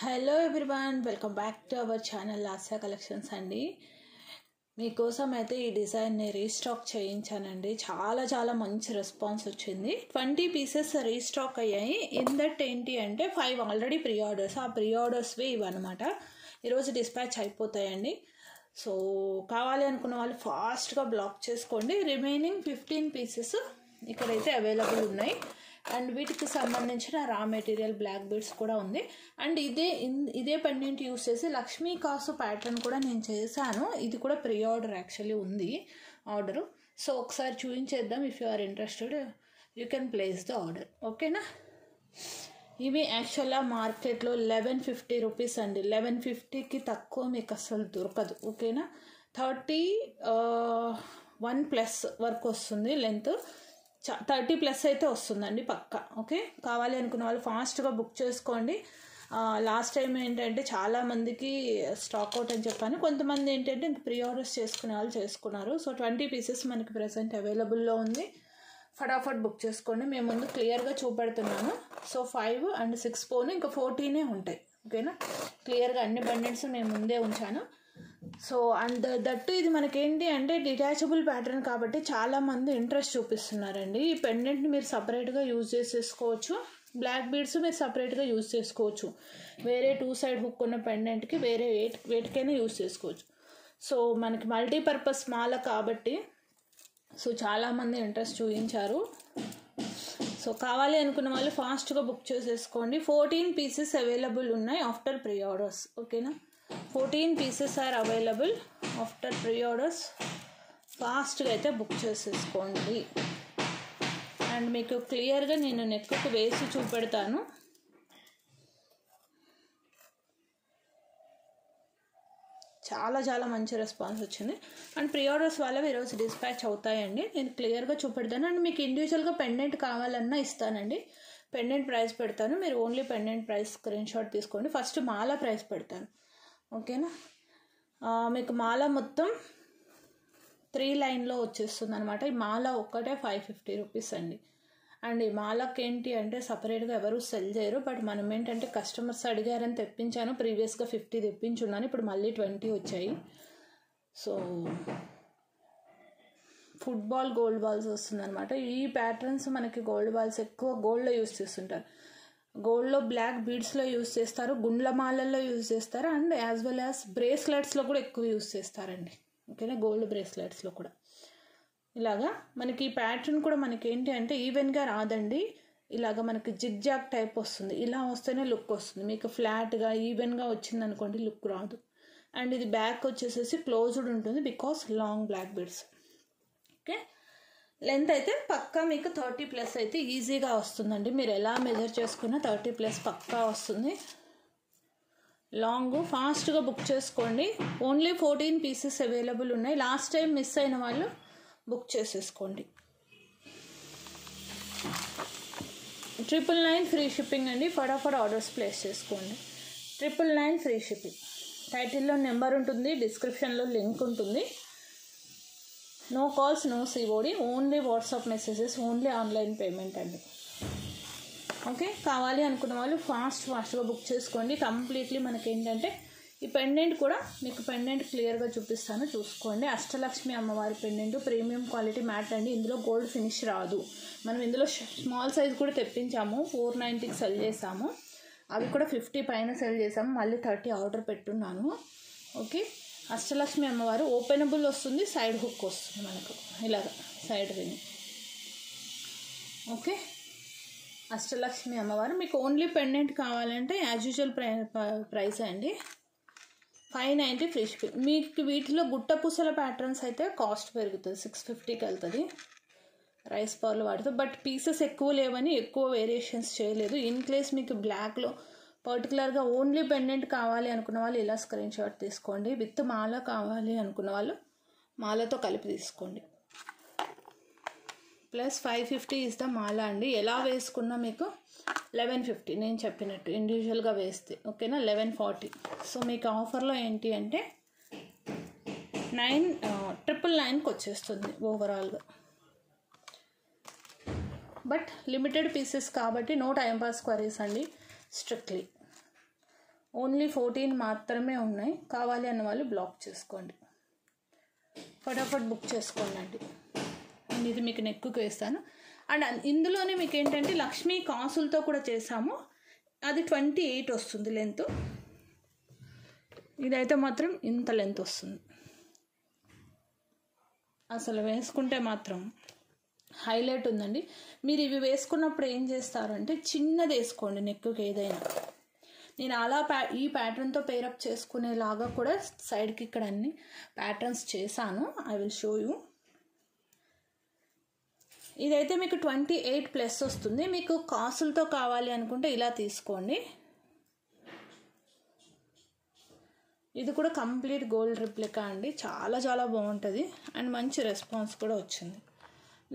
Hello everyone, welcome back to our channel Lasya collections అండి. మీకోసం అయితే ఈ డిజైన్ని రీస్టాక్ చేయించానండి. చాలా మంచి రెస్పాన్స్ వచ్చింది. 20 పీసెస్ రీస్టాక్ అయ్యాయి. ఇన్ దట్ ఏంటి అంటే 5 ఆల్రెడీ ప్రీ ఆర్డర్స్. ఆ ప్రీ ఆర్డర్స్వి ఇవన్నమాట. ఈరోజు డిస్పాచ్ అయిపోతాయండి. సో కావాలి అనుకున్న వాళ్ళు ఫాస్ట్గా బ్లాక్ చేసుకోండి. రిమైనింగ్ 15 పీసెస్ ఇక్కడైతే అవైలబుల్ ఉన్నాయి. అండ్ వీటికి సంబంధించిన రా మెటీరియల్ బ్లాక్ బీడ్స్ కూడా ఉంది. అండ్ ఇదే పెండెంట్ యూస్ చేసి లక్ష్మీ కాసు ప్యాటర్న్ కూడా నేను చేశాను. ఇది కూడా ప్రీ ఆర్డర్ యాక్చువల్లీ ఉంది ఆర్డరు. సో ఒకసారి చూపించేద్దాం. If you are interested you can place the order. ఓకేనా? ఇవి యాక్చువల్గా మార్కెట్లో 1150 రూపీస్ అండి. 1150కి తక్కువ మీకు అసలు దొరకదు. ఓకేనా? 31+ వరకు వస్తుంది లెంత్. 30+ అయితే వస్తుందండి పక్కా. ఓకే, కావాలి అనుకున్న వాళ్ళు ఫాస్ట్గా బుక్ చేసుకోండి. లాస్ట్ టైం ఏంటంటే చాలామందికి స్టాక్ అవుట్ అని చెప్పాను. కొంతమంది ఏంటంటే ఇంక ప్రీ ఆర్డర్స్ చేసుకునే వాళ్ళు చేసుకున్నారు. సో 20 పీసెస్ మనకి ప్రెసెంట్ అవైలబుల్లో ఉంది. ఫటాఫట్ బుక్ చేసుకోండి. మేము ముందు క్లియర్గా చూపెడుతున్నాను. సో 5 and 6 పోను ఇంకా 14 ఉంటాయి. ఓకేనా? క్లియర్గా అన్ని బండెంట్స్ మేము ముందే ఉంచాను. సో అండ్ దట్టు ఇది మనకేంటి అంటే డిటాచబుల్ ప్యాటర్న్ కాబట్టి చాలామంది ఇంట్రెస్ట్ చూపిస్తున్నారండి. ఈ పెండెంట్ని మీరు సపరేట్గా యూజ్ చేసేసుకోవచ్చు. బ్లాక్ బీడ్స్ మీరు సపరేట్గా యూజ్ చేసుకోవచ్చు. వేరే 2 సైడ్ హుక్ ఉన్న పెండెంట్కి వేరే వెయిట్కైనా యూజ్ చేసుకోవచ్చు. సో మనకి మల్టీపర్పస్ మాల కాబట్టి సో చాలామంది ఇంట్రెస్ట్ చూపించారు. సో కావాలి అనుకున్న వాళ్ళు ఫాస్ట్గా బుక్ చేసేసుకోండి. 14 పీసెస్ అవైలబుల్ ఉన్నాయి ఆఫ్టర్ ప్రీ ఆర్డర్స్. ఓకేనా? 14 pieces are available after pre orders. ఫాస్ట్గా అయితే బుక్ చేసేసుకోండి. అండ్ మీకు క్లియర్గా నేను నెక్కు వేసి చూపెడతాను. చాలా మంచి రెస్పాన్స్ వచ్చింది. అండ్ ప్రీ ఆర్డర్స్ వాళ్ళవి ఈరోజు డిస్పాచ్ అవుతాయండి. నేను క్లియర్గా చూపెడతాను. అండ్ మీకు ఇండివిజువల్గా పెండెంట్ కావాలన్నా ఇస్తానండి. పెండెంట్ ప్రైస్ పెడతాను. మీరు only pendant price screen shot తీసుకోండి. ఫస్ట్ మాల ప్రైస్ పెడతాను. ఓకేనా? మీకు మాల మొత్తం 3 లైన్లో వచ్చేస్తుంది అనమాట. ఈ మాల ఒక్కటే 550 రూపీస్ అండి. అండ్ ఈ మాలకి ఏంటి అంటే సపరేట్గా ఎవరు సెల్ చేయరు. బట్ మనం ఏంటంటే కస్టమర్స్ అడిగారని తెప్పించాను. ప్రీవియస్గా 50 తెప్పించున్నాను. ఇప్పుడు మళ్ళీ 20 వచ్చాయి. సో ఫుట్బాల్ గోల్డ్ బాల్స్ వస్తుంది అనమాట. ఈ ప్యాటర్న్స్ మనకి గోల్డ్ బాల్స్ ఎక్కువ గోల్డ్లో యూస్ చేస్తుంటారు. గోల్డ్లో బ్లాక్ బీడ్స్లో యూజ్ చేస్తారు, గుండ్ల మాలల్లో యూజ్ చేస్తారు. అండ్ యాజ్ వెల్ యాజ్ బ్రేస్లెట్స్లో కూడా ఎక్కువ యూజ్ చేస్తారండి. ఓకేనా? గోల్డ్ బ్రేస్లెట్స్లో కూడా ఇలాగా మనకి ఈ ప్యాటర్న్ కూడా మనకి ఏంటి అంటే ఈవెన్గా రాదండి. ఇలాగ మనకి జిగ్జాగ్ టైప్ వస్తుంది. ఇలా వస్తేనే లుక్ వస్తుంది. మీకు ఫ్లాట్గా ఈవెన్గా వచ్చింది అనుకోండి లుక్ రాదు. అండ్ ఇది బ్యాక్ వచ్చేసేసి క్లోజ్డ్ ఉంటుంది because long black beads. Okay, length అయితే పక్కా మీకు 30+ అయితే ఈజీగా వస్తుందండి. మీరు ఎలా మెజర్ చేసుకున్నా 30+ పక్కా వస్తుంది. లాంగ్ ఫాస్ట్గా బుక్ చేసుకోండి. ఓన్లీ 14 పీసెస్ అవైలబుల్ ఉన్నాయి. లాస్ట్ టైం మిస్ అయిన వాళ్ళు బుక్ చేసేసుకోండి. 999 ఫ్రీ షిప్పింగ్ అండి. ఫటాఫట్ ఆర్డర్స్ ప్లేస్ చేసుకోండి. 999 ఫ్రీ షిప్పింగ్. టైటిల్లో నెంబర్ ఉంటుంది, డిస్క్రిప్షన్లో లింక్ ఉంటుంది. No calls, no COD, only WhatsApp messages, only online payment అండి. ఓకే, కావాలి అనుకున్న వాళ్ళు ఫాస్ట్గా బుక్ చేసుకోండి. కంప్లీట్లీ మనకేంటంటే ఈ పెండెంట్ కూడా మీకు పెండెంట్ క్లియర్గా చూపిస్తాను, చూసుకోండి. అష్టలక్ష్మి అమ్మవారి పెండెంట్ ప్రీమియం క్వాలిటీ మ్యాట్ అండి. ఇందులో గోల్డ్ ఫినిష్ రాదు. మనం ఇందులో స్మాల్ సైజ్ కూడా తెప్పించాము. 490కి సెల్ చేసాము. అవి కూడా 50 పైన సెల్ చేసాము. మళ్ళీ 30 ఆర్డర్ పెట్టున్నాను. ఓకే, అష్టలక్ష్మి అమ్మవారు ఓపెనబుల్ వస్తుంది, సైడ్ హుక్ వస్తుంది మనకు ఇలాగ సైడ్ రింగ్. ఓకే, అష్టలక్ష్మి అమ్మవారు మీకు ఓన్లీ పెండెంట్ కావాలంటే యాజ్ యూజువల్ ప్రైస్ అండి. 590 ఫ్రీ షిప్పింగ్. మీకు వీటిలో గుట్ట పూసల ప్యాటర్న్స్ అయితే కాస్ట్ పెరుగుతుంది, 650కి వెళ్తుంది రైస్ పర్లు వాడుతూ. బట్ పీసెస్ ఎక్కువ లేవని ఎక్కువ వేరియేషన్స్ చేయలేదు. ఇన్ కేస్ మీకు బ్లాక్లో పర్టికులర్గా ఓన్లీ పెండెంట్ కావాలి అనుకున్న వాళ్ళు ఇలా స్క్రీన్ షాట్ తీసుకోండి. విత్ మాల కావాలి అనుకున్న వాళ్ళు మాలతో కలిపి తీసుకోండి. ప్లస్ 550 ఇస్ ద మాల అండి. ఎలా వేసుకున్నా మీకు 1150 నేను చెప్పినట్టు ఇండివిజువల్గా వేస్తే. ఓకేనా? 1140. సో మీకు ఆఫర్లో ఏంటి అంటే 999కి వచ్చేస్తుంది ఓవరాల్గా. బట్ లిమిటెడ్ పీసెస్ కాబట్టి నో టైం పాస్ క్వరీస్ అండి, స్ట్రిక్ట్లీ. ఓన్లీ 14 మాత్రమే ఉన్నాయి. కావాలి అన్న వాళ్ళు బ్లాక్ చేసుకోండి, ఫటాఫట్ బుక్ చేసుకోండి. అండ్ ఇది మీకు నెక్కు వేస్తాను. అండ్ ఇందులోనే మీకు ఏంటంటే లక్ష్మీ కాసులతో కూడా చేసాము. అది 28 వస్తుంది లెంత్. ఇదైతే మాత్రం ఇంత లెంత్ వస్తుంది. అసలు వేసుకుంటే మాత్రం హైలైట్ ఉందండి. మీరు ఇవి వేసుకున్నప్పుడు ఏం చేస్తారంటే చిన్నది వేసుకోండి నెక్కుకి ఏదైనా. నేను అలా ఈ ప్యాటర్న్తో పేరప్ చేసుకునేలాగా కూడా సైడ్కి ఇక్కడ అన్ని ప్యాటర్న్స్ చేశాను. I will show you. ఇదైతే మీకు 28+ వస్తుంది. మీకు కాసులతో కావాలి అనుకుంటే ఇలా తీసుకోండి. ఇది కూడా కంప్లీట్ గోల్డ్ రిప్లికా అండి. చాలా చాలా బాగుంటుంది అండ్ మంచి రెస్పాన్స్ కూడా వచ్చింది.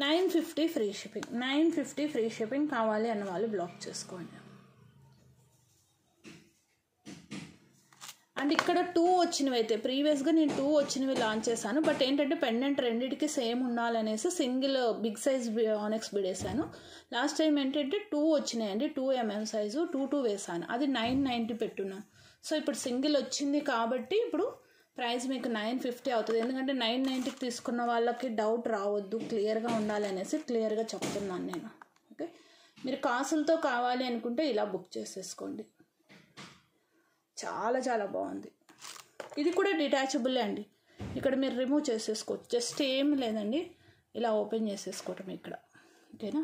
950 ఫ్రీ షిప్పింగ్. 950 free shipping. కావాలి అన్న వాళ్ళు బ్లాక్ చేసుకోండి. అండ్ ఇక్కడ 2 వచ్చినవి అయితే ప్రీవియస్గా నేను 2 వచ్చినవి లాంచ్ చేశాను. బట్ ఏంటంటే పెండెంట్ రెండింటికి సేమ్ ఉండాలనేసి single big size onyx bead వేసాను. లాస్ట్ టైం ఏంటంటే 2 వచ్చినాయండి. 2 mm సైజు 2 వేసాను. అది 990 పెట్టున్నాను. సో ఇప్పుడు సింగిల్ వచ్చింది కాబట్టి ఇప్పుడు ప్రైస్ మీకు 950 అవుతుంది. ఎందుకంటే 990కి తీసుకున్న వాళ్ళకి డౌట్ రావద్దు, క్లియర్గా ఉండాలనేసి క్లియర్గా చెప్తున్నాను నేను. ఓకే, మీరు కాసులతో కావాలి అనుకుంటే ఇలా బుక్ చేసేసుకోండి. చాలా చాలా బాగుంది. ఇది కూడా డిటాచబుల్ అండి. ఇక్కడ మీరు రిమూవ్ చేసేసుకోవచ్చు. జస్ట్ ఏమి లేదండి, ఇలా ఓపెన్ చేసేసుకోవటం ఇక్కడ. ఓకేనా,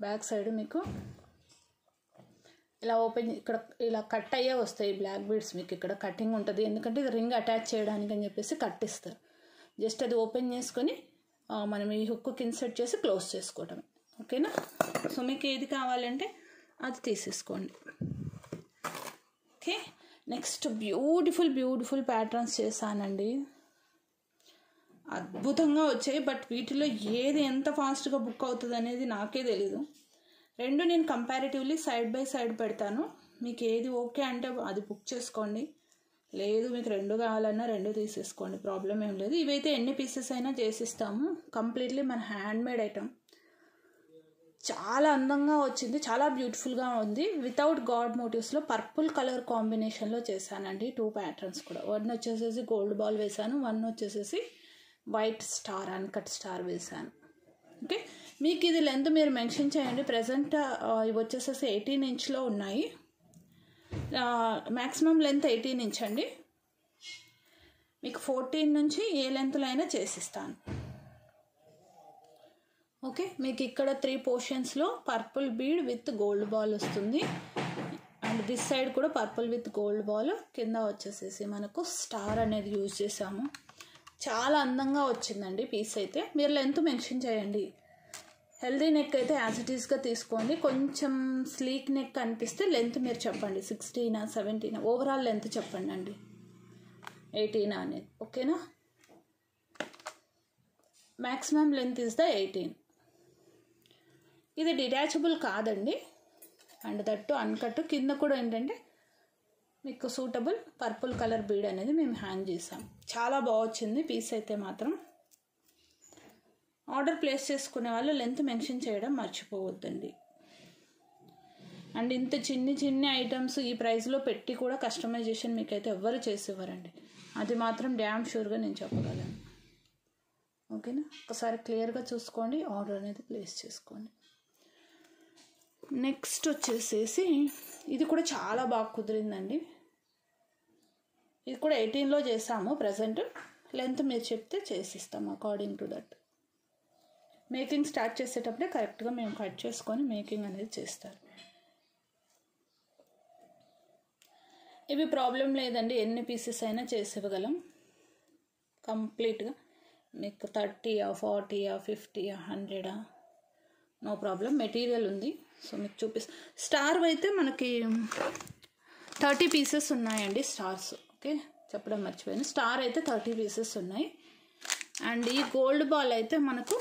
బ్యాక్ సైడ్ మీకు ఇలా ఓపెన్, ఇక్కడ ఇలా కట్ అయ్యే వస్తాయి బ్లాక్ బీడ్స్. మీకు ఇక్కడ కటింగ్ ఉంటుంది, ఎందుకంటే ఇది రింగ్ అటాచ్ చేయడానికి అని చెప్పేసి కట్ ఇస్తారు. జస్ట్ అది ఓపెన్ చేసుకొని మనం ఈ హుక్కి ఇన్సర్ట్ చేసి క్లోజ్ చేసుకోవటం. ఓకేనా, సో మీకు ఏది కావాలంటే అది తీసేసుకోండి. ఓకే, నెక్స్ట్ బ్యూటిఫుల్ ప్యాటర్న్స్ చేశానండి. అద్భుతంగా వచ్చాయి. బట్ వీటిలో ఏది ఎంత ఫాస్ట్గా బుక్ అవుతుంది అనేది నాకే తెలీదు. రెండు నేను కంపారిటివ్లీ సైడ్ బై సైడ్ పెడతాను. మీకు ఏది ఓకే అంటే అది బుక్ చేసుకోండి. లేదు మీకు 2 కావాలన్నా 2 తీసేసుకోండి, ప్రాబ్లం ఏం లేదు. ఇవైతే ఎన్ని పీసెస్ అయినా చేసిస్తాము. కంప్లీట్లీ మన హ్యాండ్మేడ్ ఐటమ్. చాలా అందంగా వచ్చింది, చాలా బ్యూటిఫుల్గా ఉంది. వితౌట్ గాడ్ మోటివ్స్లో పర్పుల్ కలర్ కాంబినేషన్లో చేశానండి. 2 ప్యాటర్న్స్ కూడా. 1 వచ్చేసేసి గోల్డ్ బాల్ వేశాను, 1 వచ్చేసేసి వైట్ స్టార్ అన్కట్ స్టార్ వేశాను. ఓకే, మీకు ఇది లెంత్ మీరు మెన్షన్ చేయండి. ప్రజెంట్ ఇవి వచ్చేసేసి 18 ఇంచ్లో ఉన్నాయి. మ్యాక్సిమం లెంత్ 18 ఇంచ్ అండి. మీకు 14 నుంచి ఏ లెంత్లో అయినా చేసిస్తాను. ఓకే, మీకు ఇక్కడ 3 పోర్షన్స్లో purple bead with gold ball వస్తుంది. అండ్ దిస్ సైడ్ కూడా పర్పుల్ విత్ గోల్డ్ బాల్. కింద వచ్చేసేసి మనకు స్టార్ అనేది యూజ్ చేసాము. చాలా అందంగా వచ్చిందండి పీస్ అయితే. మీరు లెంత్ మెన్షన్ చేయండి. హెల్దీ నెక్ అయితే యాజ్ ఇట్ ఈస్గా తీసుకోండి. కొంచెం స్లీక్ నెక్ అనిపిస్తే లెంత్ మీరు చెప్పండి. 16 17 ఓవరాల్ లెంత్ చెప్పండి అండి. 18 అనేది. ఓకేనా, మ్యాక్సిమం లెంత్ ఇస్ ద 18. ఇది డిటాచబుల్ కాదండి. And that uncut. కింద కూడా ఏంటంటే మీకు సూటబుల్ పర్పుల్ కలర్ బీడ్ అనేది మేము హ్యాంగ్ చేసాం. చాలా బాగా వచ్చింది పీస్ అయితే మాత్రం. ఆర్డర్ ప్లేస్ చేసుకునే వాళ్ళు లెంత్ మెన్షన్ చేయడం మర్చిపోవద్దండి. అండ్ ఇంత చిన్ని ఐటమ్స్ ఈ ప్రైస్లో పెట్టి కూడా కస్టమైజేషన్ మీకైతే ఎవ్వరు చేసేవారండి. అది మాత్రం డ్యామ్ షూర్గా నేను చెప్పగలను. ఓకేనా, ఒకసారి క్లియర్గా చూసుకోండి, ఆర్డర్ అనేది ప్లేస్ చేసుకోండి. నెక్స్ట్ వచ్చేసేసి ఇది కూడా చాలా బాగా కుదిరిందండి. ఇది కూడా 18లో చేసాము. ప్రజెంట్ లెంత్ మీరు చెప్తే చేసిస్తాము according to that. Making start చేసేటప్పుడే కరెక్ట్గా మేము కట్ చేసుకొని మేకింగ్ అనేది చేస్తారు. ఇవి ప్రాబ్లం లేదండి, ఎన్ని పీసెస్ అయినా చేసివ్వగలం కంప్లీట్గా. మీకు 30 40 50 100 నో ప్రాబ్లం. మెటీరియల్ ఉంది. సో మీకు చూపిస్తాను. స్టార్ అయితే మనకి 30 పీసెస్ ఉన్నాయండి స్టార్స్. ఓకే, చెప్పడం మర్చిపోయాను. స్టార్ అయితే 30 పీసెస్ ఉన్నాయి. అండ్ ఈ గోల్డ్ బాల్ అయితే మనకు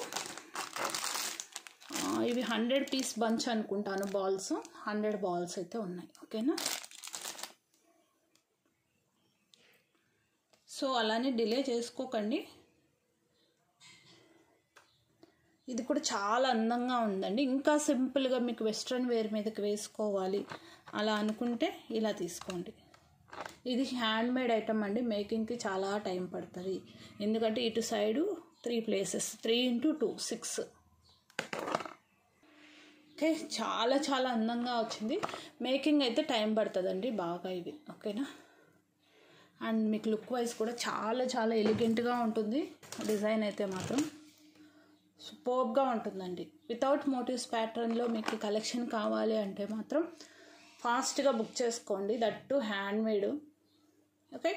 ఇవి 100 పీస్ బంచ్ అనుకుంటాను బాల్స్. 100 బాల్స్ అయితే ఉన్నాయి. ఓకేనా, సో అలానే డిలే చేసుకోకండి. ఇది కూడా చాలా అందంగా ఉందండి. ఇంకా సింపుల్గా మీకు వెస్ట్రన్ వేర్ మీదకి వేసుకోవాలి అలా అనుకుంటే ఇలా తీసుకోండి. ఇది హ్యాండ్మేడ్ ఐటమ్ అండి. మేకింగ్కి చాలా టైం పడుతుంది, ఎందుకంటే ఇటు సైడు 3 ప్లేసెస్, 3x2 6. ఓకే, చాలా చాలా అందంగా వచ్చింది. మేకింగ్ అయితే టైం పడుతుందండి బాగా ఇవి. ఓకేనా, అండ్ మీకు లుక్ వైజ్ కూడా చాలా చాలా ఎలిగెంట్గా ఉంటుంది. డిజైన్ అయితే మాత్రం సూపర్గా ఉంటుందండి. వితౌట్ మోటివ్స్ ప్యాటర్న్లో మీకు కలెక్షన్ కావాలి అంటే మాత్రం ఫాస్ట్గా బుక్ చేసుకోండి, that to handmade. Okay,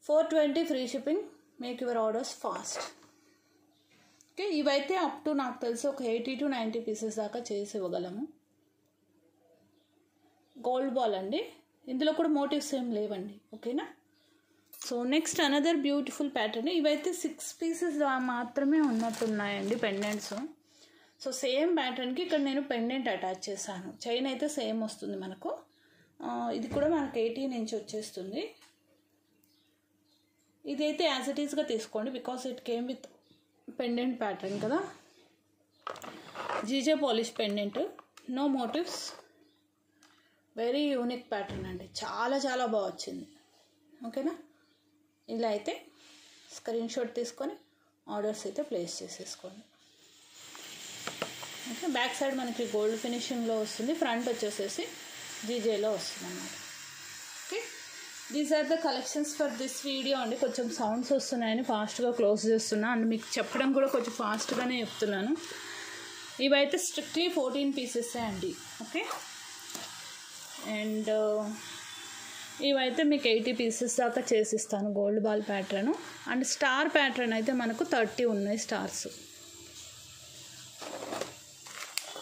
420 free shipping. Make your orders fast. Okay, ఇవైతే అప్ టు నాకు తెలిసి ఒక 80 to 90 పీసెస్ దాకా చేసి ఇవ్వగలము. గోల్డ్ బాల్ అండి, ఇందులో కూడా మోటివ్స్ ఏం లేవండి. ఓకేనా, so next another beautiful pattern. ఇవైతే 6 పీసెస్ మాత్రమే ఉన్నట్టున్నాయండి పెండెంట్స్. సో సేమ్ ప్యాటర్న్కి ఇక్కడ నేను పెండెంట్ అటాచ్ చేశాను. చైన్ అయితే సేమ్ వస్తుంది మనకు. ఇది కూడా మనకు 18 ఇంచ్ వచ్చేస్తుంది. ఇదైతే యాజ్ ఇట్ ఈస్గా తీసుకోండి, because it came with pendant pattern కదా. GJ polish pendant, no motifs, very unique pattern అండి. చాలా చాలా బాగా వచ్చింది. ఓకేనా, ఇలా అయితే స్క్రీన్ షాట్ తీసుకొని ఆర్డర్స్ అయితే ప్లేస్ చేసేసుకోండి. ఓకే, బ్యాక్ సైడ్ మనకి గోల్డ్ ఫినిషింగ్లో వస్తుంది, ఫ్రంట్ వచ్చేసేసి జీజేలో వస్తుంది అన్నమాట. Okay, these are the collections for this video అండి. కొంచెం సౌండ్స్ వస్తున్నాయని ఫాస్ట్గా క్లోజ్ చేస్తున్నా, అండ్ మీకు చెప్పడం కూడా కొంచెం ఫాస్ట్గానే చెప్తున్నాను. ఇవైతే స్ట్రిక్ట్లీ 14 పీసెసే అండి. ఓకే, అండ్ ఇవైతే మీకు 80 పీసెస్ దాకా చేసిస్తాను. Gold ball pattern and star pattern అయితే మనకు 30 ఉన్నాయి stars.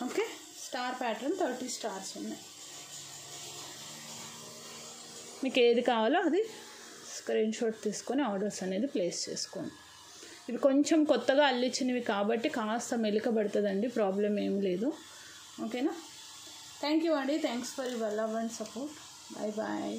Okay, star pattern 30 stars ఉన్నాయి. మీకు ఏది కావాలో అది స్క్రీన్ షాట్ తీసుకొని ఆర్డర్స్ అనేది ప్లేస్ చేసుకోండి. ఇవి కొంచెం కొత్తగా అల్లిచ్చినవి కాబట్టి కాస్త మెలికబడుతుందండి, ప్రాబ్లం ఏం లేదు. ఓకేనా, థ్యాంక్ యూ అండి. Thanks for your love and support. Bye bye.